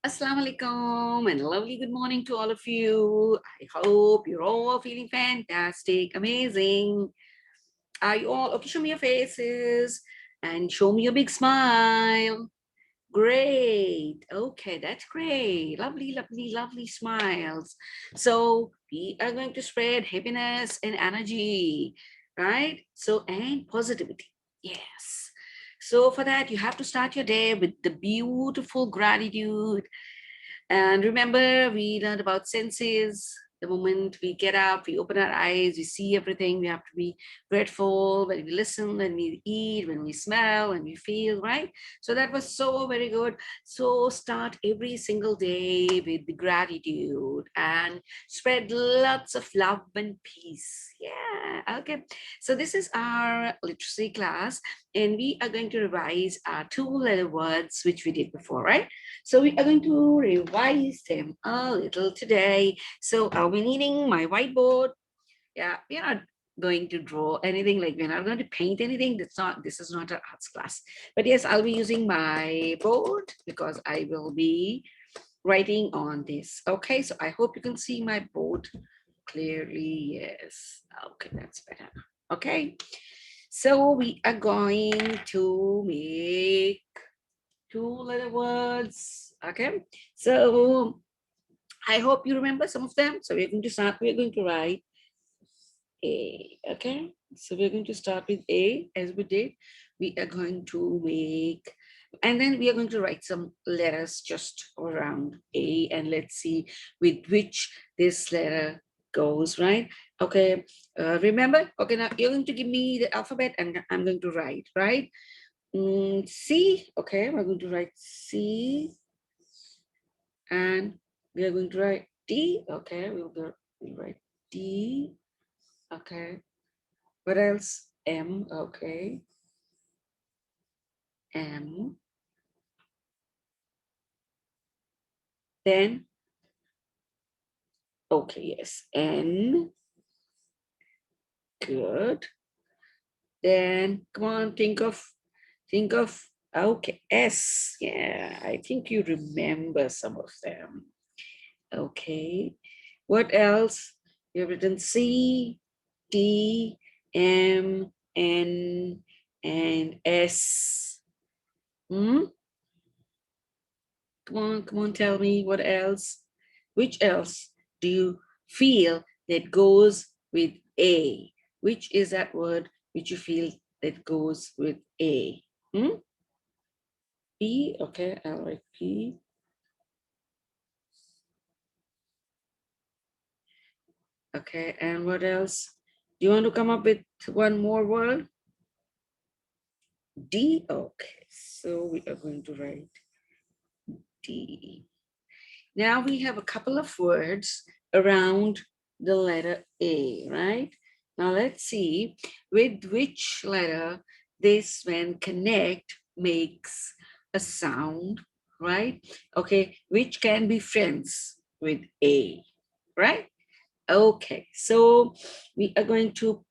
Assalamu alaikum and a lovely good morning to all of you. I hope you're all feeling fantastic, amazing. Are you all okay? Show me your faces and show me a big smile. Great. Okay, that's great. Lovely, lovely, lovely smiles. So we are going to spread happiness and energy, right? So, and positivity. Yes. So for that, you have to start your day with the beautiful gratitude and remember, we learned about senses. The moment we get up, we open our eyes, we see everything. We have to be grateful when we listen, when we eat, when we smell, when we feel, right? So that was so very good. So start every single day with the gratitude and spread lots of love and peace. Yeah, okay. So this is our literacy class, and we are going to revise our two-letter words, which we did before, right? So we are going to revise them a little today. So I'll be needing my whiteboard. Yeah, we're not going to draw anything, like we're not going to paint anything. This is not an arts class. But yes, I'll be using my board because I will be writing on this. Okay, so I hope you can see my board clearly. Yes. Okay, that's better. Okay. So we are going to make two-letter words. Okay, so I hope you remember some of them. So we're going to start. We're going to write A. Okay, so we're going to start with A as we did. We are going to make, and then we are going to write some letters just around A, and let's see with which this letter goes. Right? Okay. Remember? Okay. Now you're going to give me the alphabet, and I'm going to write. Right? C, okay, we're going to write C, and we are going to write D, okay, we'll write D, okay, what else? M, okay, M, then, okay, yes, N, good, then, come on, think of, okay, S, yeah, I think you remember some of them, okay, what else? You've written C, D, M, N, and S. Hmm? Come on, tell me what else? Which else do you feel that goes with A? Which is that word which you feel that goes with A? Hmm? P, okay, I'll write P. Okay, and what else? Do you want to come up with one more word? D, okay, so we are going to write D. Now we have a couple of words around the letter A, right? Now let's see with which letter this, when connect, makes a sound, right? Okay, which can be friends with A, right? Okay, so we are going to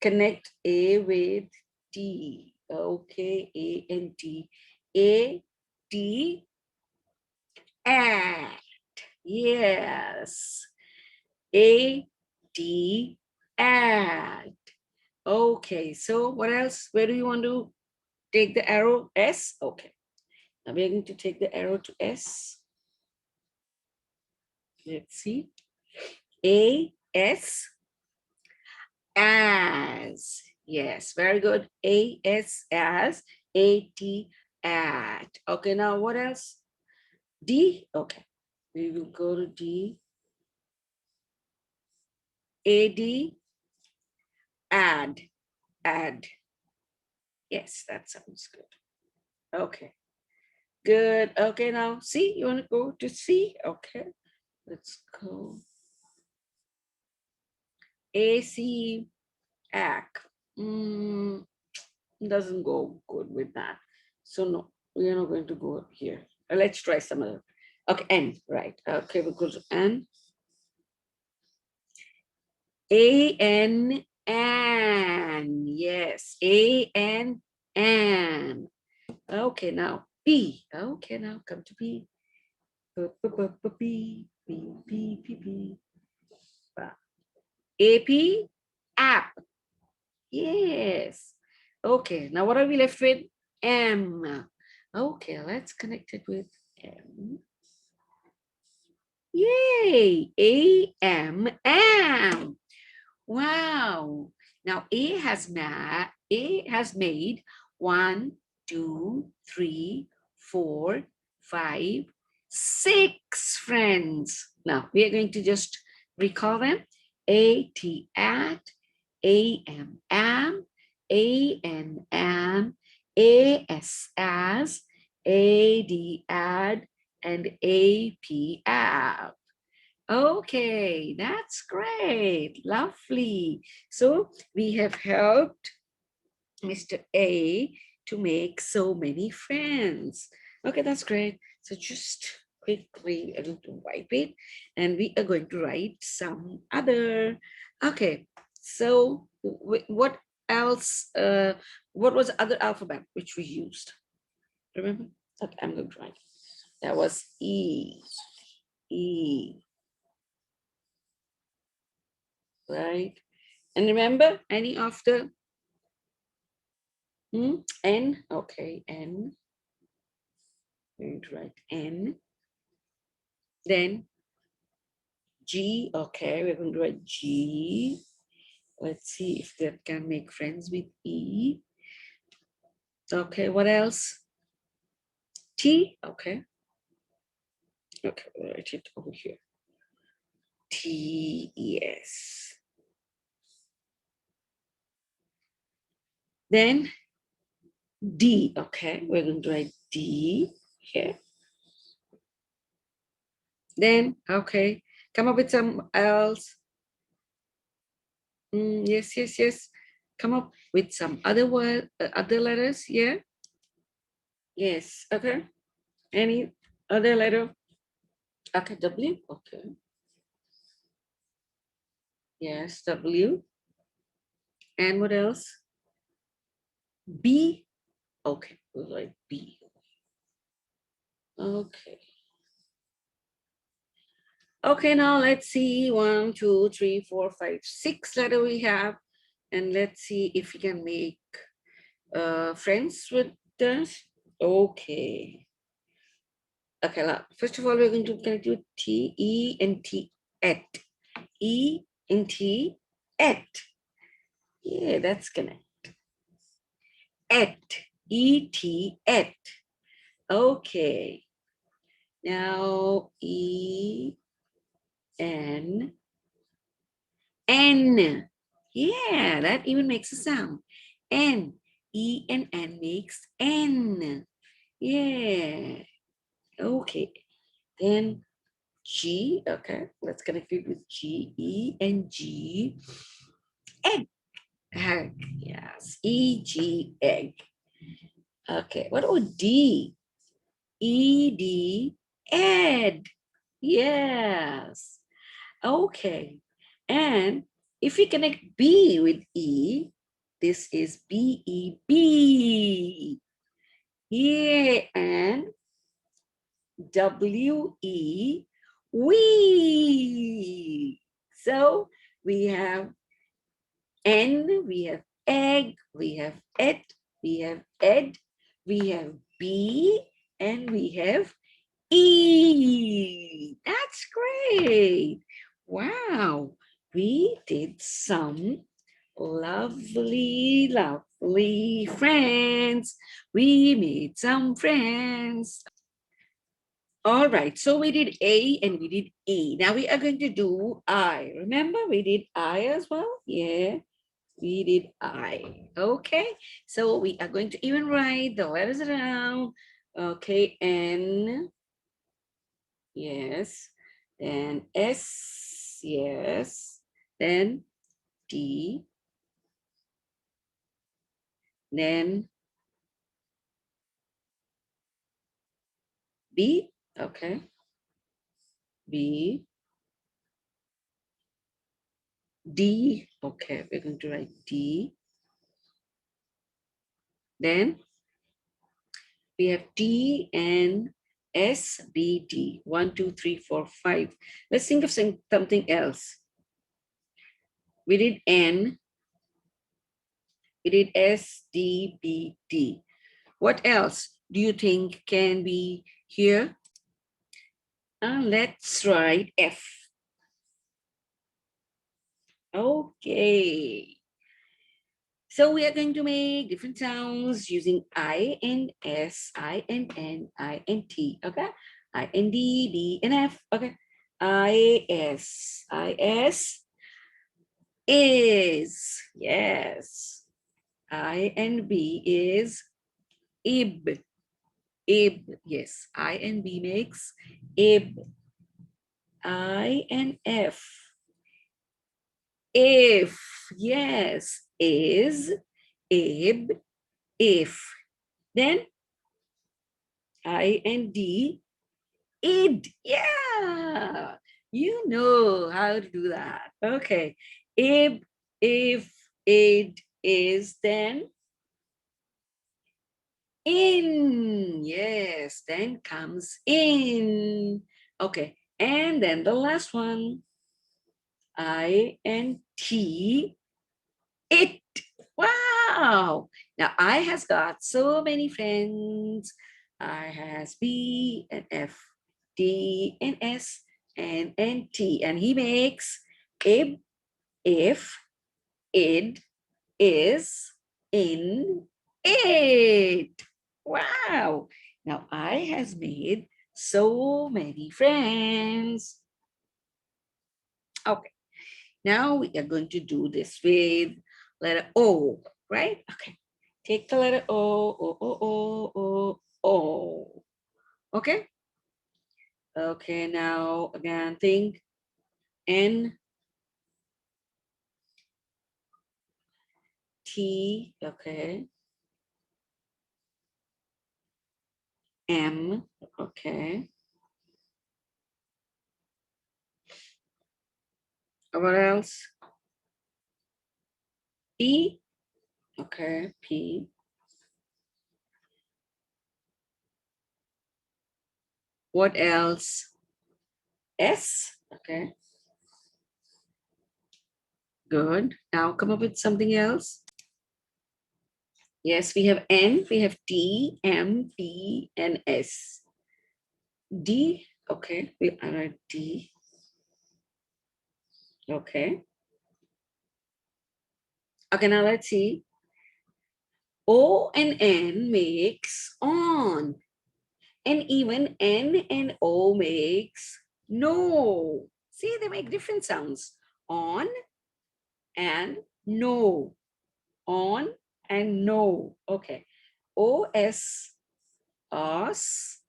connect A with D. Okay, A and D. A, D, and yes. A, D, and. Okay, so what else? Where do you want to take the arrow? S? Okay. Now we're going to take the arrow to S. Let's see. A, S, as. Yes, very good. A, S, as. A, T, at. Okay, now what else? D? Okay. We will go to D. A, D, add. Add. Yes, that sounds good. Okay. Good. Okay, now C. You want to go to C? Okay. Let's go. AC, ACK. Doesn't go good with that. So no, we are not going to go here. Let's try some other. Okay, N, right. Okay, we go to N. A-N, N. Yes, A-N, N. Okay, now B. Okay, now come to B. B, B, B, B, B, B, B, B, B. AP, app. Yes. Okay, now what are we left with? M. Okay, let's connect it with M. Yay! A-M-M. Wow. Now A has made 1, 2, 3, 4, 5, 6 friends. Now we are going to just recall them. A-T at, A-M-M, A-N-M, A-S as, A-D add, and A-P app. Okay, that's great. Lovely. So we have helped Mr. A to make so many friends. Okay, that's great. So just quickly, I'm going to wipe it and we are going to write some other. Okay, so what else? What was the other alphabet which we used? Remember? Okay, I'm going to write. That was E. E. Right? And remember, any of the N? Okay, N. We're going to write N. Then G. Okay, we're going to write G. Let's see if that can make friends with E. Okay, what else? T. Okay. Okay, we'll write it over here. T. Yes. Then D. Okay, we're going to write D here. Then, okay, come up with some else. Yes, yes, yes. Come up with some other word, other letters. Yeah. Yes. Okay. Any other letter? Okay. W. Okay. Yes. W. And what else? B. Okay. We'll write B. Okay. Okay. Now let's see. 1, 2, 3, 4, 5, 6 letter we have, and let's see if we can make friends with us. Okay. Okay, first of all, we're going to connect with T, E, and T, at. E, and T, at. Yeah, that's connect. At, E-T, at. Okay. Now, E, N, N. Yeah, that even makes a sound. N, E, and N makes N. Yeah. Okay. Then G, okay, let's connect it with G, E, and G. Egg, egg, yes, E-G, egg. Okay, what about D? E-D, ed, yes. Okay, and if we connect B with E, this is B-E-B. Yeah, and W-E, we. So we have N, we have egg, we have et, we have ed, we have B, and we have E. That's great. Wow. We did some lovely, lovely friends. We made some friends. All right, so we did A and we did E. Now we are going to do I. Remember, we did I as well? Yeah, we did I. Okay, so we are going to even write the letters down. Okay, N. Yes. Then S. Yes. Then D. Then B. Okay. B. D. Okay, we're going to write D. Then We have T, N, S, B, D. 1, 2, 3, 4, 5. Let's think of something else. We did N, we did S, D, B, D. What else do you think can be here? Let's write F. Okay. So we are going to make different sounds using I and S, I and N, I and T. Okay. I and D, B and F. Okay. I, S, I, S is. Yes. I and B is ib. Ib. Yes. I and B makes ib. I and F. If. Yes. Is, ib, if. Then I and D, id. Yeah, you know how to do that. Okay. If, id is, then in. Yes, then comes in. Okay. And then the last one, I and T, it. Wow. Now I has got so many friends. I has B and F, D and S and T. And he makes ib, if, id, is, in, it. Wow. Now I has made so many friends. Okay. Now we are going to do this with letter O, right? Okay. Take the letter O. Okay. Okay, now again, think N, T, okay. M, okay. What else? P, okay, P. What else? S, okay. Good. Now come up with something else. Yes, we have N, we have T, M, P, and S. D, okay, we are at D. Okay. Okay, now let's see. O and N makes on. And even N and O makes no. See, they make different sounds. On and no. On and no. Okay. O, S, us,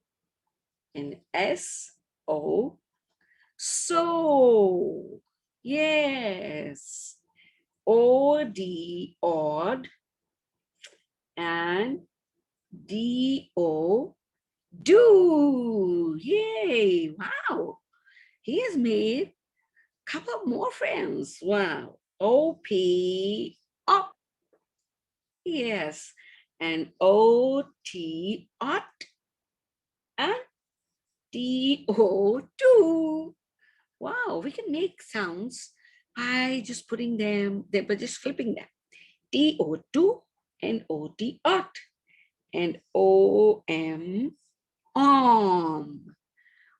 and S, O. So, yes. O, D, odd, and D, O, do. Yay. Wow. He has made a couple of more friends. Wow. OP, up. Yes. And OT, ot, and DO2. Wow, we can make sounds by just putting them, by just flipping them. DO2 and OT, ot, and OM, om.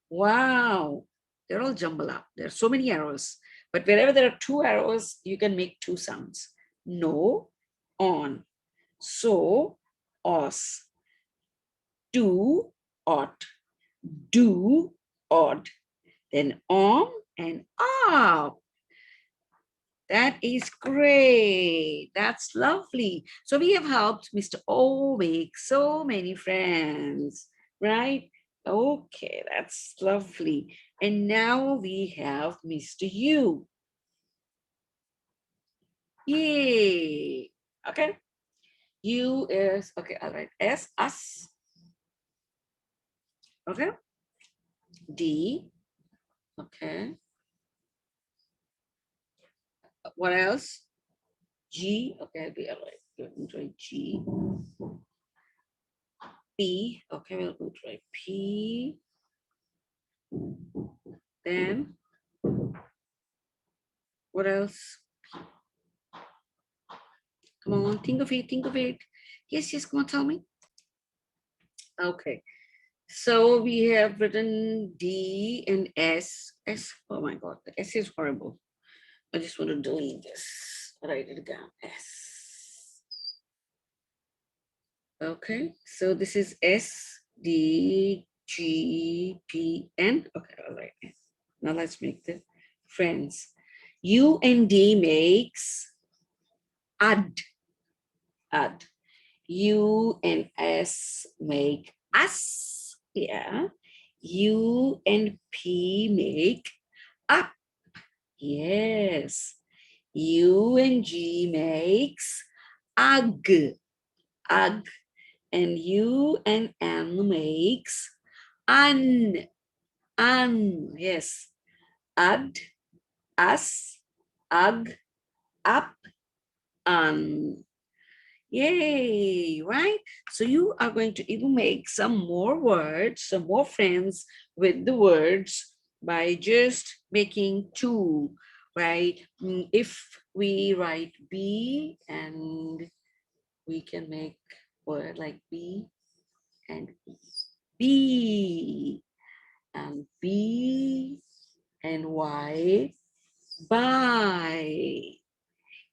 Wow, they're all jumbled up. There are so many arrows, but wherever there are two arrows, you can make two sounds. No, on. So, os. Do, ought. Do, odd. Then om and up. That is great. That's lovely. So we have helped Mr. O make so many friends, right? Okay, that's lovely. And now we have Mr. U. Yay. Okay. U is, okay, all right. S, us. Okay. D. Okay. What else? G. Okay, I'll be all right. G. P. Okay, we'll put right P. Then what else? Come on, think of it, think of it. Yes, yes, come on, tell me. Okay, so we have written D and S. S, oh my God, the S is horrible. I just want to delete this, write it down, S. Okay, so this is S, D, G, P, N. Okay, all right. Now let's make the friends. U and D makes ad, ad. U and S make us, yeah. U and P make up, yes. U and G makes ug, ug. And U and N makes un, yes. Ud, us, ug, up, un. Yay, right? So you are going to even make some more words, some more friends with the words by just making two, right? If we write B and we can make word like B and B and B and Y, by.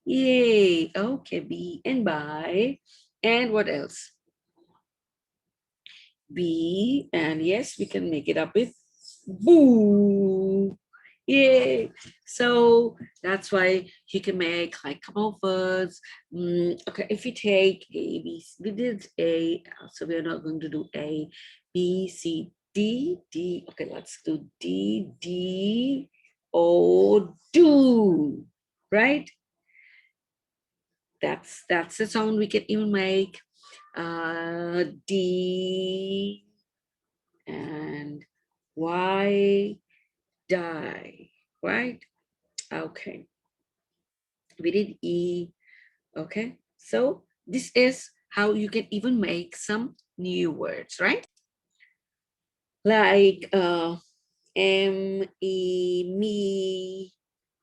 Yay. Okay, B and by. And what else? B, and yes, we can make it up with boo. Yay. So that's why you can make like a couple of words. Okay, if you take A, B, we did A, so we're not going to do A, B, C, D, D. Okay, let's do D, D, O, do, right? That's the sound we can even make. D and Y, die, right? Okay, we did E. Okay, so this is how you can even make some new words, right? Like M, E, me,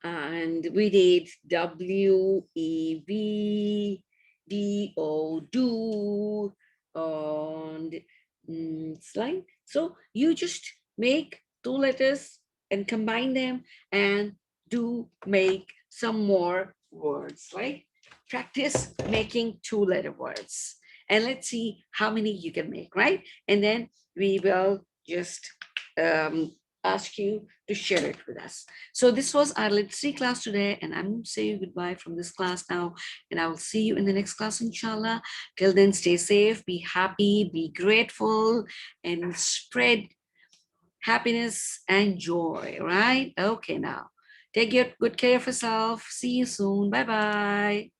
and we did W, E, V, D, O, do, and slide. So you just make two letters and combine them and do make some more words, right? Practice making two-letter words. And let's see how many you can make, right? And then we will just ask you to share it with us. So this was our literacy class today, and I'm saying goodbye from this class now, and I will see you in the next class, inshallah. Till then, stay safe, be happy, be grateful, and spread happiness and joy, right? Okay, now take good care of yourself. See you soon. Bye-bye.